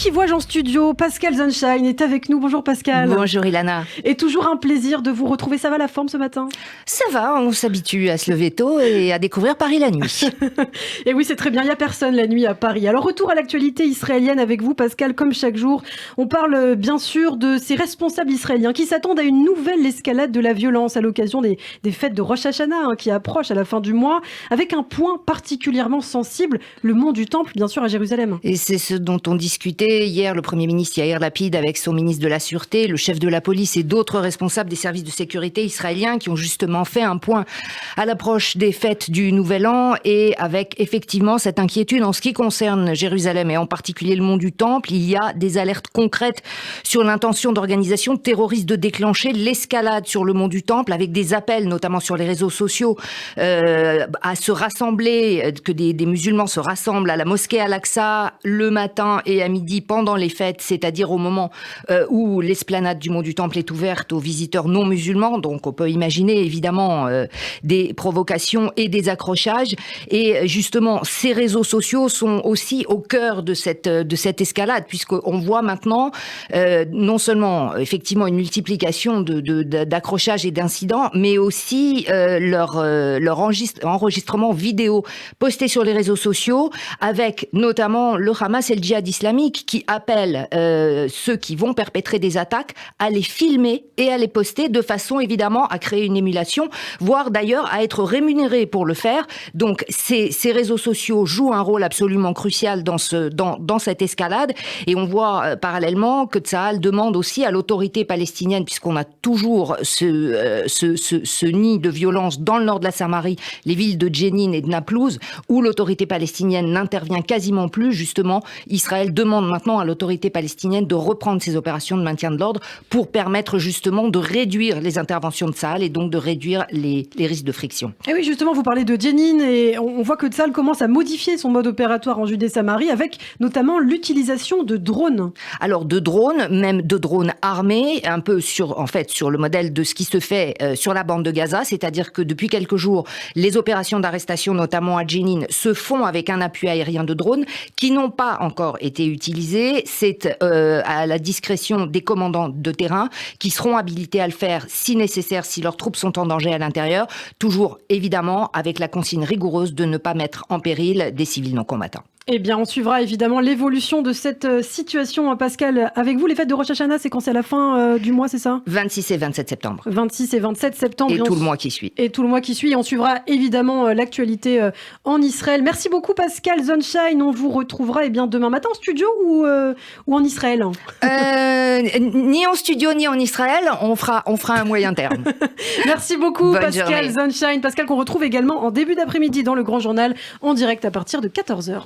qui vois en studio, Pascal Sunshine est avec nous. Bonjour Pascal. Bonjour Ilana. Et toujours un plaisir de vous retrouver. Ça va la forme ce matin? Ça va, on s'habitue à se lever tôt et à découvrir Paris la nuit. Et oui, c'est très bien, il n'y a personne la nuit à Paris. Alors retour à l'actualité israélienne avec vous Pascal, comme chaque jour. On parle bien sûr de ces responsables israéliens qui s'attendent à une nouvelle escalade de la violence à l'occasion des fêtes de Rosh Hashanah qui approchent à la fin du mois, avec un point particulièrement sensible, le mont du Temple, bien sûr à Jérusalem. Et c'est ce dont on discutait hier, le Premier ministre Yair Lapid avec son ministre de la Sûreté, le chef de la police et d'autres responsables des services de sécurité israéliens qui ont justement fait un point à l'approche des fêtes du Nouvel An et avec effectivement cette inquiétude en ce qui concerne Jérusalem et en particulier le mont du Temple. Il y a des alertes concrètes sur l'intention d'organisations terroristes de déclencher l'escalade sur le mont du Temple avec des appels notamment sur les réseaux sociaux à se rassembler, que des musulmans se rassemblent à la mosquée Al-Aqsa le matin et à midi pendant les fêtes, c'est-à-dire au moment où l'esplanade du mont du Temple est ouverte aux visiteurs non musulmans. Donc on peut imaginer évidemment des provocations et des accrochages. Et justement, ces réseaux sociaux sont aussi au cœur de cette escalade, puisqu'on voit maintenant non seulement effectivement une multiplication d'accrochages et d'incidents, mais aussi leur enregistrement vidéo posté sur les réseaux sociaux, avec notamment le Hamas et le djihad islamique qui appellent ceux qui vont perpétrer des attaques à les filmer et à les poster de façon évidemment à créer une émulation, voire d'ailleurs à être rémunérés pour le faire. Donc ces réseaux sociaux jouent un rôle absolument crucial dans cette escalade, et on voit parallèlement que Tsahal demande aussi à l'autorité palestinienne, puisqu'on a toujours ce nid de violence dans le nord de la Samarie, les villes de Jenin et de Naplouse, où l'autorité palestinienne n'intervient quasiment plus. Justement, Israël demande maintenant à l'autorité palestinienne de reprendre ses opérations de maintien de l'ordre pour permettre justement de réduire les interventions de Tsahal et donc de réduire les risques de friction. Et oui, justement, vous parlez de Jenin et on voit que Tsahal commence à modifier son mode opératoire en Judée-Samarie avec notamment l'utilisation de drones. Alors de drones, même de drones armés, un peu sur le modèle de ce qui se fait sur la bande de Gaza, c'est-à-dire que depuis quelques jours, les opérations d'arrestation, notamment à Jenin, se font avec un appui aérien de drones qui n'ont pas encore été utilisés. C'est à la discrétion des commandants de terrain qui seront habilités à le faire si nécessaire, si leurs troupes sont en danger à l'intérieur, toujours évidemment avec la consigne rigoureuse de ne pas mettre en péril des civils non combattants. Eh bien, on suivra évidemment l'évolution de cette situation, Pascal, avec vous. Les fêtes de Rosh Hashanah, c'est quand c'est à la fin du mois, c'est ça? 26 et 27 septembre. 26 et 27 septembre. Et tout le mois qui suit. Et tout le mois qui suit. Et on suivra évidemment l'actualité en Israël. Merci beaucoup, Pascal Sunshine. On vous retrouvera demain matin en studio ou en Israël? Ni en studio, ni en Israël. On fera un moyen terme. Merci beaucoup, Bonne Pascal journée. Sunshine. Pascal qu'on retrouve également en début d'après-midi dans le Grand Journal, en direct à partir de 14h.